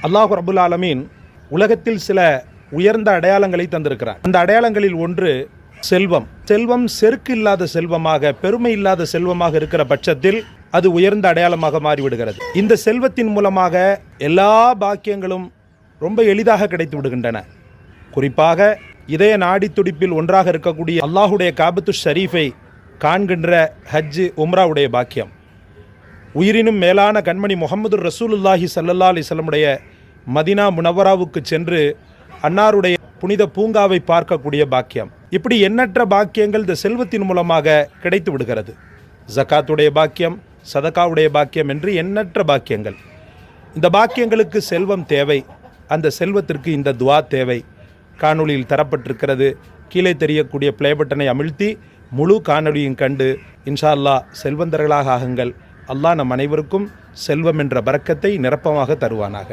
அல்லாஹ் ரப்புல் ஆலமீன் உலகத்தில் சில உயர்ந்த அடையாளங்களை தந்திருக்கிறார். அந்த அடையாளங்களில் ஒன்று செல்வம். செல்வம் செருக்கு இல்லாத செல்வமாக, பெருமை இல்லாத செல்வமாக இருக்கிற பட்சத்தில் அது உயர்ந்த அடையாளமாக மாறிவிடுகிறது. இந்த செல்வத்தின் மூலமாக எல்லா பாக்கியங்களும் ரொம்ப எளிதாக கிடைத்து விடுகின்றன. குறிப்பாக இதய நாடி துடிப்பில் ஒன்றாக இருக்கக்கூடிய அல்லாஹுடைய காபத்து ஷரீஃபை காண்கின்ற ஹஜ்ஜு உம்ராவுடைய பாக்கியம், உயிரினும் மேலான கண்மணி முஹம்மது ரசூலுல்லாஹி ஸல்லல்லாஹு அலைஹி வஸல்லமுடைய மதீனா முனவராவுக்கு சென்று அன்னாருடைய புனித பூங்காவை பார்க்கக்கூடிய பாக்கியம், இப்படி எண்ணற்ற பாக்கியங்கள் இந்த செல்வத்தின் மூலமாக கிடைத்து விடுகிறது. ஜகாத்துடைய பாக்கியம், சதகாவுடைய பாக்கியம் என்று எண்ணற்ற பாக்கியங்கள். இந்த பாக்கியங்களுக்கு செல்வம் தேவை. அந்த செல்வத்திற்கு இந்த துவா தேவை. காணொளியில் தரப்பட்டிருக்கிறது. கீழே தெரியக்கூடிய ப்ளே பட்டனை அமிழ்த்தி முழு காணொளியும் கண்டு இன்ஷா அல்லாஹ் செல்வந்தர்களாக ஆகுங்கள். அல்லாஹ் நம் அனைவருக்கும் செல்வம் என்ற பரக்கத்தை நிரப்பமாக தருவானாக.